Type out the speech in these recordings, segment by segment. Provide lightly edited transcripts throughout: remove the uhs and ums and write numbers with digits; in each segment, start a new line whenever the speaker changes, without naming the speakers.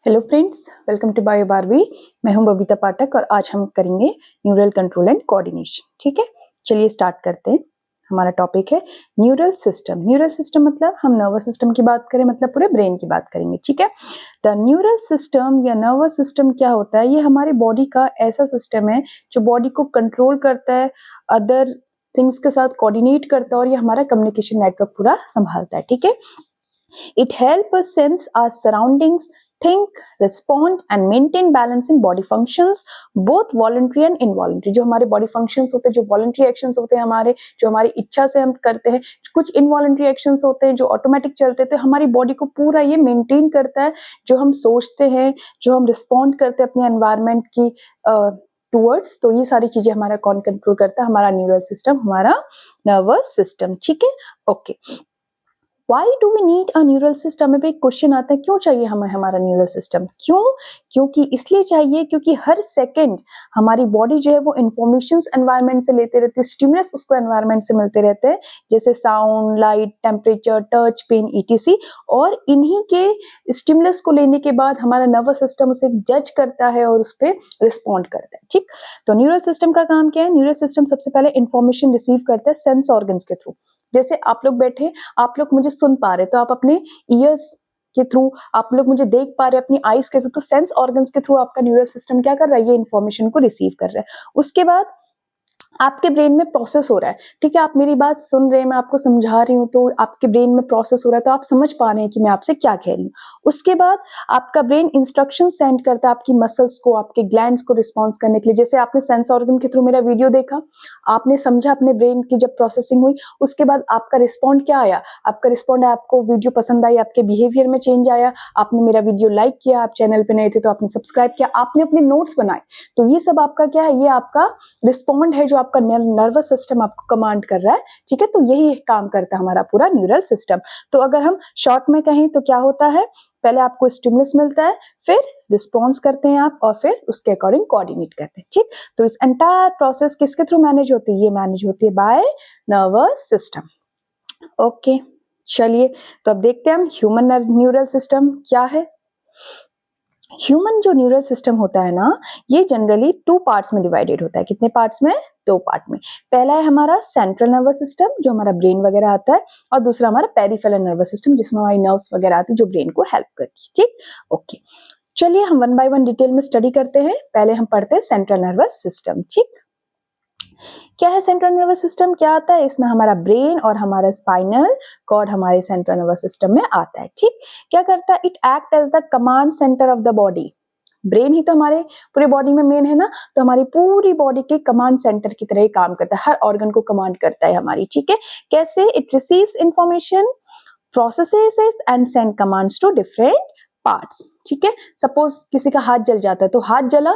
Hello friends, welcome to bio Barbie. मैं हूं बबीता पाठक और आज हम करेंगे न्यूरल कंट्रोल एंड कोऑर्डिनेशन। ठीक है, चलिए स्टार्ट करते हैं। हमारा टॉपिक है न्यूरल सिस्टम। न्यूरल सिस्टम मतलब हम नर्वस सिस्टम की बात करें, मतलब पूरे ब्रेन की बात करेंगे। ठीक है, द न्यूरल सिस्टम या नर्वस सिस्टम क्या होता है? ये हमारी बॉडी का ऐसा सिस्टम है जो बॉडी को कंट्रोल करता है, अदर थिंग्स के साथ कोऑर्डिनेट करता है और ये हमारा कम्युनिकेशन नेटवर्क पूरा संभालता है। ठीक है, it helps us sense our surroundings, think, respond and maintain balance in body functions, both voluntary and involuntary। जो हमारे body functions होते हैं, जो voluntary actions होते हैं हमारे, जो हमारी इच्छा से हम करते हैं, कुछ involuntary actions होते हैं जो automatic चलते हैं, तो हमारी body को पूरा ये maintain करता है। जो हम सोचते हैं, जो हम respond करते हैं अपने environment की टूवर्ड्स, तो ये सारी चीजें हमारा कौन कंट्रोल करता है? हमारा न्यूरल सिस्टम, हमारा नर्वस सिस्टम। ठीक है, okay. Why do we need a neural system? में एक क्वेश्चन आता है, क्यों चाहिए हमें हमारा न्यूरल सिस्टम? क्यों? क्योंकि इसलिए चाहिए क्योंकि हर सेकंड हमारी बॉडी जो है वो इंफॉर्मेशंस एनवायरनमेंट से लेते रहती है, स्टिमुलस उसको एनवायरनमेंट से मिलते रहते हैं, जैसे sound, light, temperature, touch, pain, ETC. और इन्हीं के स्टिमुलस को लेने के बाद हमारा नर्वस सिस्टम उसे जज करता है और उस पर रिस्पॉन्ड करता है। ठीक, तो न्यूरल सिस्टम का काम क्या है? न्यूरल सिस्टम सबसे पहले इंफॉर्मेशन रिसीव करता है सेंस ऑर्गन्स के थ्रू। जैसे आप लोग बैठे, आप लोग मुझे सुन पा रहे, तो आप अपने ईयर्स के थ्रू, आप लोग मुझे देख पा रहे अपनी आईज के थ्रू, तो सेंस ऑर्गन्स के थ्रू आपका न्यूरल सिस्टम क्या कर रहा है? ये इन्फॉर्मेशन को रिसीव कर रहा है। उसके बाद आपके ब्रेन में प्रोसेस हो रहा है। ठीक है, आप मेरी बात सुन रहे हैं, मैं आपको समझा रही हूँ, तो आपके ब्रेन में प्रोसेस हो रहा है, तो आप समझ पा रहे हैं कि मैं आपसे क्या कह रही हूँ। उसके बाद आपका ब्रेन इंस्ट्रक्शन सेंड करता है आपकी मसल्स को, आपके ग्लैंड्स को रिस्पॉन्स करने के लिए। जैसे आपने सेंस ऑर्गन के थ्रू मेरा वीडियो देखा, आपने समझा, अपने ब्रेन की जब प्रोसेसिंग हुई, उसके बाद आपका रिस्पॉन्ड क्या आया? आपका रिस्पॉन्ड है, आपको वीडियो पसंद आई, आपके बिहेवियर में चेंज आया, आपने मेरा वीडियो लाइक किया, आप चैनल पे नए थे तो आपने सब्सक्राइब किया, आपने अपने नोट्स बनाए। तो ये सब आपका क्या है? ये आपका रिस्पॉन्ड है जो आपका नर्वस सिस्टम आपको कमांड कर रहा है। ठीक है, तो यही काम करता है हमारा पूरा न्यूरल सिस्टम। तो अगर हम शॉर्ट में कहें तो क्या होता है? पहले आपको स्टिमुलस मिलता है, फिर रिस्पॉन्स करते हैं आप, और फिर उसके अकॉर्डिंग कोऑर्डिनेट करते हैं। ठीक, तो इस एंटायर प्रोसेस किसके थ्रू मैनेज होती है? ये मैनेज होती है बाय नर्वस सिस्टम। ओके, चलिए तो अब देखते हैं हम ह्यूमन न्यूरल सिस्टम क्या है। ह्यूमन जो न्यूरल सिस्टम होता है ना, ये जनरली 2 पार्ट्स में डिवाइडेड होता है। कितने पार्ट्स में? 2 पार्ट में। पहला है हमारा सेंट्रल नर्वस सिस्टम, जो हमारा ब्रेन वगैरह आता है, और दूसरा हमारा पेरिफेरल नर्वस सिस्टम, जिसमें हमारी नर्व्स वगैरह आती है जो ब्रेन को हेल्प करती है। ठीक, ओके, चलिए हम 1 बाय 1 डिटेल में स्टडी करते हैं। पहले हम पढ़ते हैं सेंट्रल नर्वस सिस्टम। ठीक, क्या है सेंट्रल नर्वस सिस्टम? क्या आता है इसमें? हमारा ब्रेन और हमारा स्पाइनल कॉर्ड हमारे सेंट्रल नर्वस सिस्टम में आता है। ठीक, क्या करता है? It act as the command centre of the body. Brain ही तो हमारे पूरे बॉडी में मेन है ना, तो हमारी पूरी बॉडी के कमांड सेंटर की तरह ही काम करता है, हर ऑर्गन को कमांड करता है हमारी। ठीक है, कैसे? It receives information, processes and send commands to different parts. ठीक है, सपोज किसी का हाथ जल जाता है, तो हाथ जला,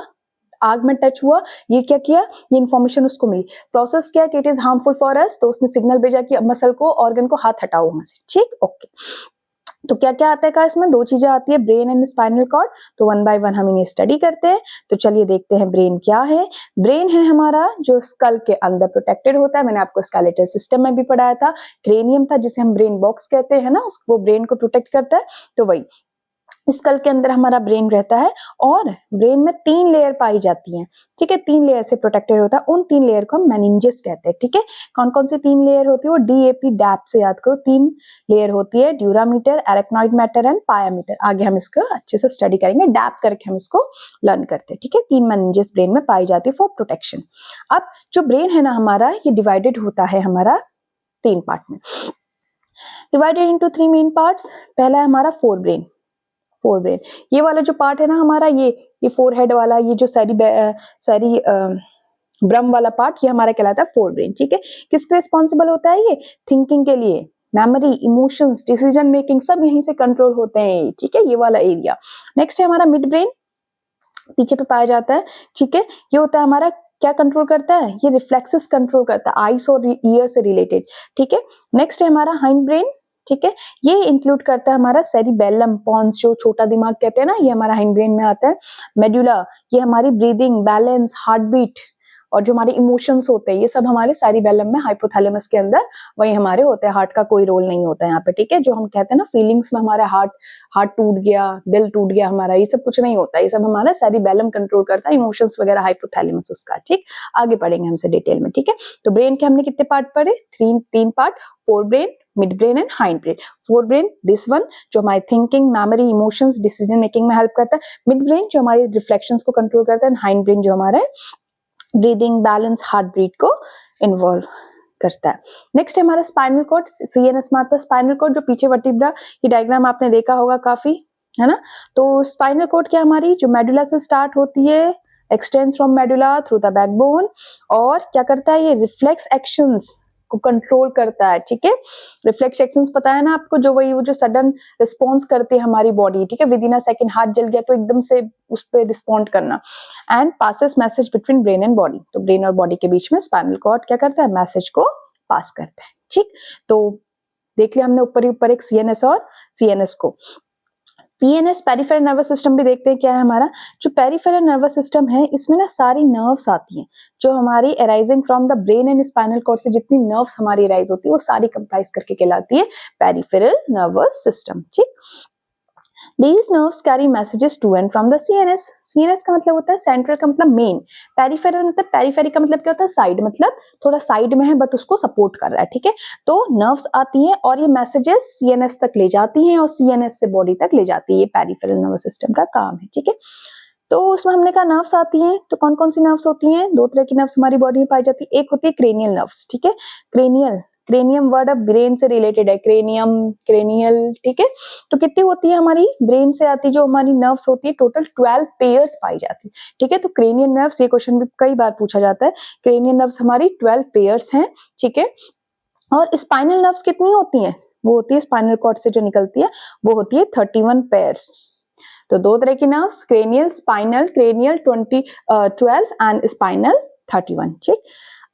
आग में टच हुआ, ये क्या किया? ये इन्फॉर्मेशन उसको मिली। प्रोसेस क्या कि it is harmful for us, तो उसने सिग्नल भेजा कि मसल को, ऑर्गन को हाथ हटाओ वहां से। ठीक, ओके। तो क्या क्या आता है का इसमें? 2 चीजें आती है, ब्रेन एंड स्पाइनल कॉर्ड। तो 1 बाय 1 हम इन्हें स्टडी करते हैं। तो चलिए देखते हैं ब्रेन क्या है। ब्रेन है हमारा जो स्कल के अंदर प्रोटेक्टेड होता है। मैंने आपको स्केलेटल सिस्टम में भी पढ़ाया था, क्रेनियम था जिसे हम ब्रेन बॉक्स कहते हैं ना, वो ब्रेन को प्रोटेक्ट करता है। तो वही स्कल के अंदर हमारा ब्रेन रहता है, और ब्रेन में 3 लेयर पाई जाती हैं। ठीक है, 3 लेयर से प्रोटेक्टेड होता है। उन 3 लेयर को हम मेनिंजेस कहते हैं। ठीक है, कौन कौन सी 3 लेयर होती है? वो डीएपी डैप से याद करो। 3 लेयर होती है, dura mater, arachnoid matter and pia mater. आगे हम इसको अच्छे से स्टडी करेंगे, डैप करके हम इसको लर्न करते हैं। ठीक है, 3 मेनिंजेस ब्रेन में पाई जाती है फॉर प्रोटेक्शन। अब जो ब्रेन है ना हमारा, ये डिवाइडेड होता है हमारा 3 पार्ट में, डिवाइडेड इंटू 3 मेन पार्ट्स। पहला है हमारा फोर ब्रेन। ये वाला जो पार्ट है ना हमारा, ये फोरहेड वाला, ये जो सारी ब्रह्म वाला पार्ट, ये हमारा कहलाता है फोर ब्रेन। ठीक है, किसके रिस्पॉन्सिबल होता है? ये थिंकिंग के लिए, मेमोरी, इमोशंस, डिसीजन मेकिंग, सब यहीं से कंट्रोल होते हैं। ठीक है, ये वाला एरिया। नेक्स्ट है हमारा मिड ब्रेन, पीछे पे पाया जाता है। ठीक है, ये होता है हमारा, क्या कंट्रोल करता है? ये रिफ्लेक्सेस कंट्रोल करता है, आईज और ईयर से रिलेटेड। ठीक है, नेक्स्ट है हमारा हाइंड ब्रेन। ठीक है, ये इंक्लूड करता है हमारा सेरिबेलम, पॉन्स, जो छोटा दिमाग कहते हैं ना, ये हमारा हाइंड ब्रेन में आता है। मेडुला, ये हमारी ब्रीदिंग, बैलेंस, हार्ट बीट और जो हमारे इमोशंस होते हैं ये सब हमारे सेरिबेलम में हाइपोथैलेमस के अंदर वही हमारे होते हैं। हार्ट का कोई रोल नहीं होता है यहाँ पे, ठीक है। जो हम कहते हैं ना फीलिंग्स में हमारा हार्ट टूट गया, दिल टूट गया हमारा, ये सब कुछ नहीं होता, ये सब हमारा सेरिबेलम कंट्रोल करता है, इमोशंस वगैरह हाइपोथैलेमस उसका, ठीक। आगे पढ़ेंगे हमसे डिटेल में, ठीक है। तो ब्रेन के हमने कितने पार्ट पढ़े? तीन part, fore brain, mid brain and hind brain. Fore brain this one जो हमारी thinking, memory, emotions, decision making में हेल्प करता है। मिड ब्रेन जो हमारी रिफ्लेक्शंस को कंट्रोल करता है। हाइंड ब्रेन जो हमारा ब्रीदिंग, बैलेंस, हार्ट बीट को इन्वॉल्व करता है। नेक्स्ट है हमारा स्पाइनल कॉर्ड, सीएनएस में आता है स्पाइनल कॉर्ड, जो पीछे वर्टिब्रा, ये डायग्राम आपने देखा होगा काफी, है ना। तो स्पाइनल कॉर्ड क्या हमारी जो मेडुला से स्टार्ट होती है, extends from medulla through the backbone, और क्या करता है ये रिफ्लेक्स एक्शंस को कंट्रोल करता है, ठीक है। रिफ्लेक्स एक्शंस पता है ना आपको, जो वही वो जो सडन रिस्पॉन्स करती है हमारी बॉडी, ठीक है। विद इन अ सेकंड हाथ जल गया तो एकदम से उस पर रिस्पॉन्ड करना। And passes message between brain and body, तो ब्रेन और बॉडी के बीच में स्पाइनल कॉर्ड क्या करता है, मैसेज को पास करता है, ठीक। तो देख लिया हमने ऊपर ही ऊपर एक सीएनएस और सीएनएस को। पीएनएस पेरिफेरल नर्वस सिस्टम भी देखते हैं क्या है हमारा। जो पेरिफेरल नर्वस सिस्टम है इसमें ना सारी नर्व्स आती हैं जो हमारी arising from the brain and spinal cord से जितनी नर्व्स हमारी अराइज होती है वो सारी कंप्राइज करके कहलाती है पेरिफेरल नर्वस सिस्टम, ठीक। These nerves carry messages to and from the CNS. CNS का मतलब होता है सेंट्रल, का मतलब मेन। पेरिफेरल मतलब, पेरिफेरी का मतलब क्या होता है, साइड, मतलब थोड़ा साइड में है बट उसको सपोर्ट कर रहा है, ठीक है। तो नर्व्स आती हैं और ये मैसेजेस सीएनएस तक ले जाती हैं और सीएनएस से बॉडी तक ले जाती है, ये पेरिफेरल नर्वस सिस्टम का काम है, ठीक है। तो उसमें हमने कहा नर्व्स आती हैं, तो कौन कौन सी नर्व्स होती हैं? दो तरह की नर्व्स हमारी बॉडी में पाई जाती है। एक होती है क्रेनियल नर्व्स, ठीक है। क्रेनियम वर्ड अब ब्रेन से रिलेटेड है, क्रेनियम, क्रेनियल, ठीक है। तो कितनी होती है हमारी ब्रेन से आती जो हमारी नर्व्स होती है, टोटल 12 पेयर्स पाई जाती है, ठीक है। तो क्रेनियल नर्व्स, ये क्वेश्चन भी कई बार पूछा जाता है, क्रेनियल नर्व्स हमारी 12 पेयर्स हैं, ठीक है। और स्पाइनल नर्व्स कितनी होती हैं? वो होती है स्पाइनल कॉर्ड से जो निकलती है वो होती है 31 पेयर्स। तो दो तरह की nerves, cranial, spinal, cranial 12 and spinal 31, ठीक।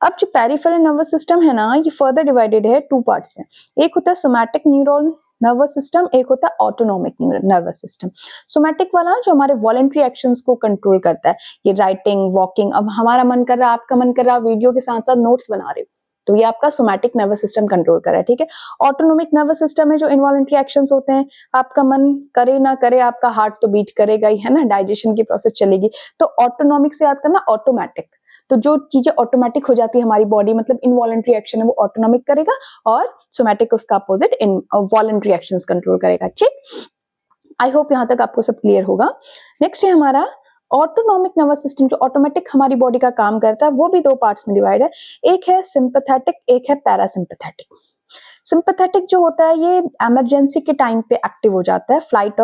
अब जो पेरिफेरल नर्वस सिस्टम है ना, ये फर्दर डिवाइडेड है टू पार्ट्स में। एक होता है सोमैटिक न्यूरल नर्वस सिस्टम, एक होता है ऑटोनॉमिक नर्वस सिस्टम। सोमैटिक वाला जो हमारे वॉलंटरी एक्शंस को कंट्रोल करता है, ये राइटिंग, वॉकिंग, अब हमारा मन कर रहा है, आपका मन कर रहा है, वीडियो के साथ साथ नोट्स बना रहे हो, तो ये आपका सोमैटिक नर्वस सिस्टम कंट्रोल कर रहा है, ठीक है। ऑटोनॉमिक नर्वस सिस्टम है जो इनवॉलंटरी एक्शंस होते हैं, आपका मन करे ना करे आपका हार्ट तो बीट करेगा ही, है ना, डाइजेशन की प्रोसेस चलेगी। तो ऑटोनॉमिक से याद करना ऑटोमेटिक, तो जो चीजें ऑटोमेटिक हो जाती है हमारी बॉडी, मतलब इनवॉलंटरी एक्शन है वो ऑटोनॉमिक करेगा, और सोमैटिक उसका अपोजिट वॉलंटरी एक्शंस कंट्रोल करेगा, ठीक। आई होप यहाँ तक आपको सब क्लियर होगा। नेक्स्ट है हमारा ऑटोनॉमिक नर्वस सिस्टम, जो ऑटोमेटिक हमारी बॉडी का काम करता है, वो भी दो पार्ट्स में डिवाइड है। एक है सिंपैथेटिक, एक है पैरासिम्पैथेटिक। सिंपैथेटिक जो होता है ये इमरजेंसी के टाइम पे एक्टिव हो जाता है, फाइट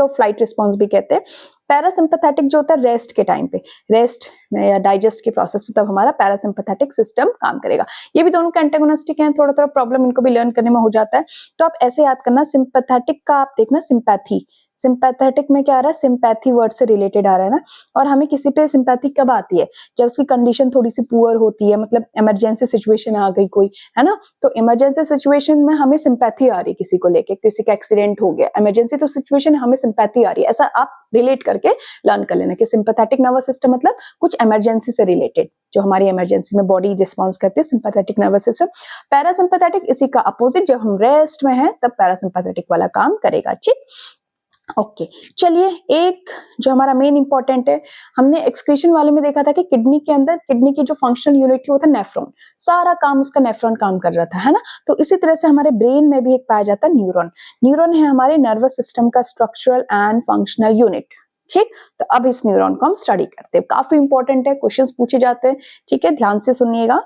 और फ्लाइट रिस्पॉन्स भी कहते हैं। पैरासिम्पैथेटिक जो होता है रेस्ट के टाइम पे, रेस्ट या डाइजेस्ट के प्रोसेस में, तब हमारा पैरासिम्पैथेटिक सिस्टम काम करेगा। ये भी दोनों के एंटागोनिस्टिक हैं, थोड़ा थोड़ा प्रॉब्लम इनको भी लर्न करने में हो जाता है। तो आप ऐसे याद करना, सिंपैथेटिक का आप देखना सिंपैथी, सिंपैथेटिक में क्या आ रहा है, सिंपैथी वर्ड से रिलेटेड आ रहा है ना। और हमें किसी पे सिंपैथी कब आती है, जब उसकी कंडीशन थोड़ी सी पुअर होती है, मतलब इमरजेंसी सिचुएशन आ गई कोई, है ना। तो इमरजेंसी सिचुएशन में हमें सिंपैथी आ रही है, किसी को लेके, किसी का एक्सीडेंट हो गया, इमरजेंसी तो सिचुएशन हमें सिंपैथी आ रही है, ऐसा आप रिलेट करके लर्न कर लेना कि सिंपैथेटिक नर्वस सिस्टम मतलब कुछ इमरजेंसी से रिलेटेड, जो हमारी इमरजेंसी में बॉडी रिस्पॉन्स करती है, सिंपैथेटिक नर्वस सिस्टम। पैरासिम्पैथेटिक इसी का अपोजिट, जब हम रेस्ट में हैं तब पैरासिम्पैथेटिक वाला काम करेगा, ठीक। ओके चलिए, एक जो हमारा मेन इंपॉर्टेंट है, हमने एक्सक्रीशन वाले में देखा था कि किडनी के अंदर, किडनी की जो फंक्शनल यूनिट होता है नेफ्रॉन, सारा काम उसका नेफ्रॉन काम कर रहा था, है ना। तो इसी तरह से हमारे ब्रेन में भी एक पाया जाता है न्यूरॉन। न्यूरॉन है हमारे नर्वस सिस्टम का स्ट्रक्चरल एंड फंक्शनल यूनिट, ठीक। तो अब इस न्यूरॉन को हम स्टडी करते हैं, काफी इंपॉर्टेंट है, क्वेश्चंस पूछे जाते हैं, ठीक है, ध्यान से सुनिएगा।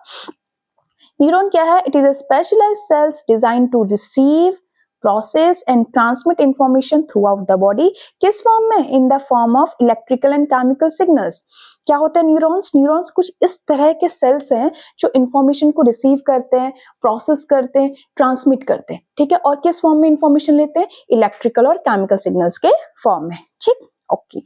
न्यूरॉन क्या है? It is a specialised cells design to receive, process and transmit information throughout the body. किस फॉर्म में? In the form of electrical and chemical signals. क्या होता है न्यूरॉन्स? न्यूरॉन्स कुछ इस तरह के सेल्स हैं जो इंफॉर्मेशन को रिसीव करते हैं, प्रोसेस करते हैं, ट्रांसमिट करते हैं, ठीक है। और किस फॉर्म में इंफॉर्मेशन लेते हैं? इलेक्ट्रिकल और केमिकल सिग्नल्स के फॉर्म में, ठीक। ओके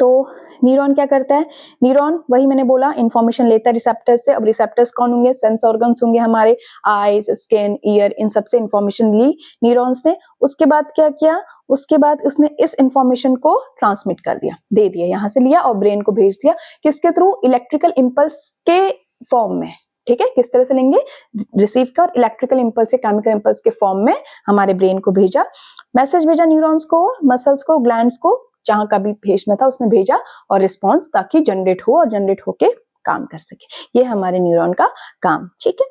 तो न्यूरॉन क्या करता है, न्यूरॉन वही मैंने बोला इंफॉर्मेशन लेता है रिसेप्टर्स से। अब रिसेप्टर्स कौन होंगे, सेंस ऑर्गन्स होंगे हमारे, आईज, स्किन, ईयर, इन सबसे इंफॉर्मेशन ली न्यूरॉन्स ने। उसके बाद क्या किया, उसके बाद उसने इस इंफॉर्मेशन को ट्रांसमिट कर दिया, दे दिया, यहाँ से लिया और ब्रेन को भेज दिया, किसके थ्रू, इलेक्ट्रिकल इंपल्स के फॉर्म में। ठीक है, किस तरह से लेंगे, रिसीव कर इलेक्ट्रिकल इंपल्स या केमिकल इंपल्स के फॉर्म में हमारे ब्रेन को भेजा, मैसेज भेजा न्यूरॉन्स को, मसल्स को, ग्लैंड्स को, जहां का भी भेजना था उसने भेजा, और रिस्पॉन्स ताकि जनरेट हो और जनरेट होके काम कर सके। ये हमारे न्यूरॉन का काम। ठीक है,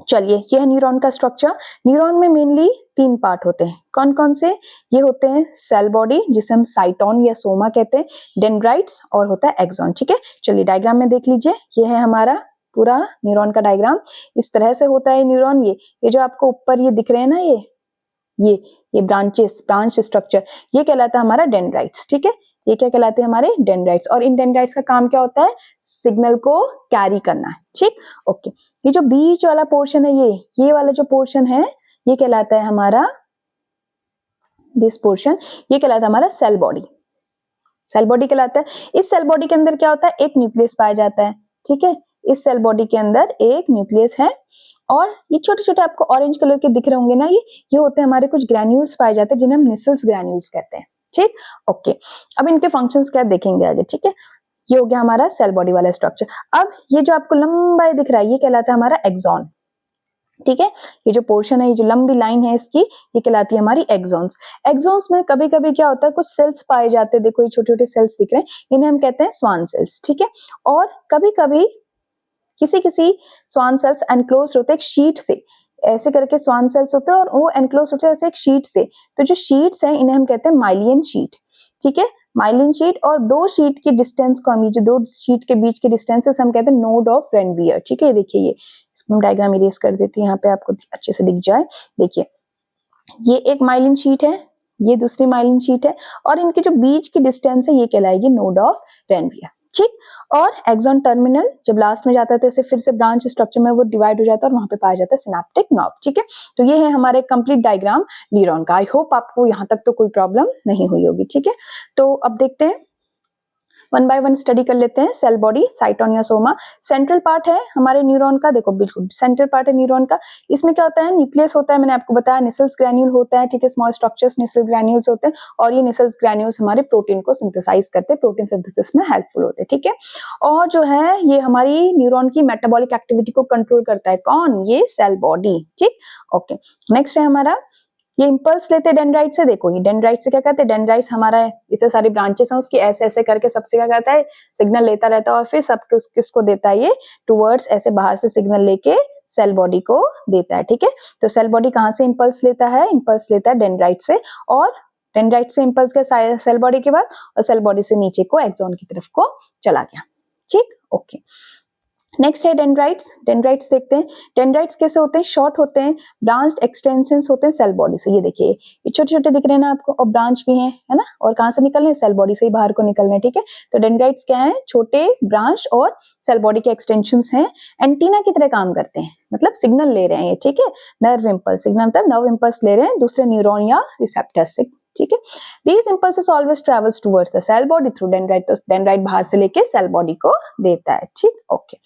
चलिए ये है न्यूरॉन का स्ट्रक्चर। न्यूरॉन में मेनली 3 पार्ट होते हैं, कौन कौन से, ये होते हैं सेल बॉडी जिसे हम साइटोन या सोमा कहते हैं, डेंड्राइट्स, और होता है एक्सॉन। ठीक है, चलिए डायग्राम में देख लीजिए, ये है हमारा पूरा न्यूरॉन का डायग्राम। इस तरह से होता है न्यूरॉन। ये जो आपको ऊपर ये दिख रहे हैं ना, ये ब्रांचेस, ब्रांच स्ट्रक्चर, ये कहलाता है हमारा डेंड्राइट्स। ठीक है, ये क्या कहलाते हैं, हमारे डेंड्राइट्स। और इन डेंड्राइट्स का काम क्या होता है, सिग्नल को कैरी करना है। ठीक, ओके। ये जो बीच वाला पोर्शन है, ये वाला जो पोर्शन है, ये कहलाता है हमारा, दिस पोर्शन, ये कहलाता है हमारा सेल बॉडी। सेल बॉडी कहलाता है। इस सेल बॉडी के अंदर क्या होता है, एक न्यूक्लियस पाया जाता है। ठीक है, इस सेल बॉडी के अंदर एक न्यूक्लियस है, और ये छोटे छोटे आपको ऑरेंज कलर के दिख रहे होंगे ना, ये होते हैं हमारे कुछ ग्रैन्यूल्स पाए जाते हैं, जिन्हें हम निसल्स ग्रैन्यूल्स कहते हैं। ठीक, ओके। अब इनके फंक्शंस क्या देखेंगे आगे। ठीक है, ये हो गया हमारा सेल बॉडी वाला स्ट्रक्चर। अब ये जो आपको लंबा दिख रहा है, ये कहलाता है हमारा एक्सॉन। ठीक है, ये जो पोर्शन है, ये जो लंबी लाइन है इसकी, ये कहलाती है हमारी एक्सॉन्स। एक्सॉन्स में कभी कभी क्या होता है, कुछ सेल्स पाए जाते हैं, देखो ये छोटे छोटे सेल्स दिख रहे हैं, इन्हें हम कहते हैं स्वान सेल्स। ठीक है, और कभी कभी किसी स्वान सेल्स एनक्लोज होते हैं एक शीट से, ऐसे करके स्वान सेल्स होते हैं और वो एनक्लोज होते हैं ऐसे एक शीट से। तो जो शीट्स हैं इन्हें हम कहते हैं माइलियन शीट। ठीक है, माइलिन शीट, और 2 शीट की डिस्टेंस को हम, ये जो 2 शीट के बीच के डिस्टेंस हम कहते हैं नोड ऑफ रेनवियर। ठीक है, देखिए ये इसको डायग्राम इरेज कर देती हूँ, यहाँ पे आपको अच्छे से दिख जाए। देखिए ये एक माइलिन शीट है, ये दूसरी माइलिन शीट है, और इनके जो बीच की डिस्टेंस है ये कहलाएगी नोड ऑफ रेनवियर। ठीक, और एक्सॉन टर्मिनल जब लास्ट में जाता है तो इसे फिर से ब्रांच स्ट्रक्चर में वो डिवाइड हो जाता है और वहां पे पाया जाता है सिनेप्टिक नॉब। ठीक है, तो ये है हमारे कंप्लीट डायग्राम न्यूरॉन का। आई होप आपको यहाँ तक तो कोई प्रॉब्लम नहीं हुई होगी। ठीक है, तो अब देखते हैं, 1 बाय 1 स्टडी कर लेते हैं। सेल बॉडी, साइटोन या सोमा, सेंट्रल पार्ट है हमारे न्यूरॉन का। देखो बिल्कुल सेंट्रल पार्ट है न्यूरॉन का। इसमें क्या होता है, न्यूक्लियस होता है, मैंने आपको बताया, निसल्स ग्रैन्यूल होता है। ठीक है, स्मॉल स्ट्रक्चर्स निसल ग्रैन्यूल्स होते हैं, और ये निसल्स ग्रैन्यूल्स हमारे प्रोटीन को सिंथेसाइज करते हैं, प्रोटीन सिंथेसिस में हेल्पफुल होते हैं। ठीक है, और जो है ये हमारी न्यूरॉन की मेटाबॉलिक एक्टिविटी को कंट्रोल करता है, कौन, ये सेल बॉडी। ठीक, ओके। नेक्स्ट है हमारा, ये इंपल्स लेते हैं डेंड्राइट से। देखो ये डेंड्राइट से क्या कहते हैं, डेंड्राइट्स हमारा इतने सारी ब्रांचेस हैं उसकी, ऐसे ऐसे करके सबसे क्या कहता है, सिग्नल लेता रहता है, और फिर सब किसको देता है, ये टुवर्ड्स ऐसे बाहर से सिग्नल लेके सेल बॉडी को देता है। ठीक है, तो सेल बॉडी कहाँ से इंपल्स लेता है, इंपल्स लेता है डेंड्राइट से, और डेंड्राइट से इंपल्स के सेल बॉडी के बाद, और सेल बॉडी से नीचे को एक्सॉन की तरफ को चला गया। ठीक, ओके। नेक्स्ट है डेंड्राइट्स। डेंड्राइट्स देखते हैं, डेंड्राइट्स कैसे होते हैं, शॉर्ट होते हैं, ब्रांच्ड एक्सटेंशंस होते हैं सेल बॉडी से। ये देखिए ये छोटे छोटे दिख रहे हैं ना आपको, और ब्रांच भी हैं, है ना, और कहाँ से निकल रहे हैं, सेल बॉडी से ही बाहर को निकल रहे हैं। ठीक है, तो डेंड्राइट्स क्या है, छोटे ब्रांच और सेल बॉडी के एक्सटेंशंस हैं, एंटीना की तरह काम करते हैं, मतलब सिग्नल ले रहे हैं ये। ठीक है, नर्व इंपल्स, सिग्नल मतलब नर्व इंपल्स ले रहे हैं दूसरे न्यूरॉन या रिसेप्टर्स से। ठीक है, these impulses always travels towards the cell body through dendrite, तो डेंड्राइट बाहर से लेके सेल बॉडी को देता है। ठीक, ओके।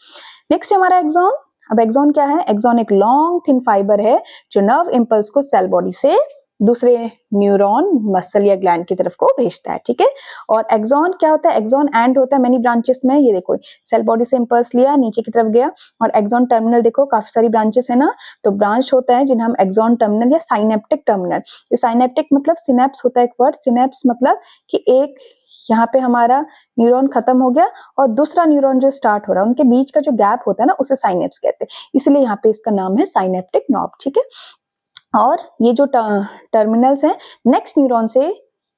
नेक्स्ट हमारा एक्सॉन। अब एक्सॉन क्या है, एक्सॉन एक लॉन्ग थिन फाइबर है जो नर्व इंपल्स को सेल बॉडी से दूसरे न्यूरॉन, मसल या ग्लैंड की तरफ को भेजता है। ठीक है, और एक्सॉन क्या होता है, एक्सॉन एंड होता है मेनी ब्रांचेस में। ये देखो सेल बॉडी से इंपल्स लिया, नीचे की तरफ गया, और एक्सॉन टर्मिनल देखो काफी सारी ब्रांचेस है ना, तो ब्रांच होता है जिन्हें हम एक्सॉन टर्मिनल या साइनेप्टिक टर्मिनल, ये साइनेप्टिक मतलब सिनेप्स होता है एक वर्ड, सिनेप्स मतलब कि एक यहाँ पे हमारा न्यूरॉन खत्म हो गया और दूसरा न्यूरॉन जो स्टार्ट हो रहा है, उनके बीच का जो गैप होता है ना, उसे साइनेप्स कहते हैं, इसलिए यहाँ पे इसका नाम है साइनेप्टिक नॉब। ठीक है, और ये जो टर्मिनल्स हैं नेक्स्ट न्यूरॉन से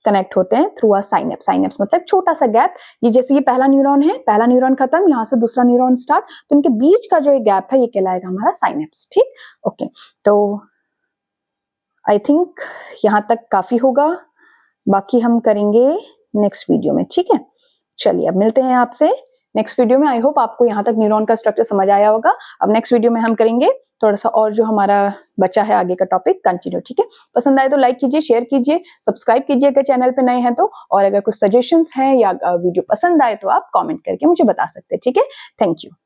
कनेक्ट होते हैं थ्रू अ साइनेप्स। साइनेप्स मतलब छोटा सा गैप, ये जैसे ये पहला न्यूरॉन है, पहला न्यूरॉन खत्म, यहाँ से दूसरा न्यूरॉन स्टार्ट, तो इनके बीच का जो ये गैप है ये कहलाएगा हमारा साइनेप्स। ठीक, ओके। तो आई थिंक यहाँ तक काफी होगा, बाकी हम करेंगे नेक्स्ट वीडियो में। ठीक है, चलिए अब मिलते हैं आपसे नेक्स्ट वीडियो में। आई होप आपको यहाँ तक न्यूरॉन का स्ट्रक्चर समझ आया होगा। अब नेक्स्ट वीडियो में हम करेंगे थोड़ा सा और जो हमारा बचा है आगे का टॉपिक कंटिन्यू, ठीक है। पसंद आए तो लाइक कीजिए, शेयर कीजिए, सब्सक्राइब कीजिए अगर चैनल पे नए हैं तो, और अगर कुछ सजेशंस हैं या वीडियो पसंद आए तो आप कमेंट करके मुझे बता सकते हैं, ठीक है। Thank you.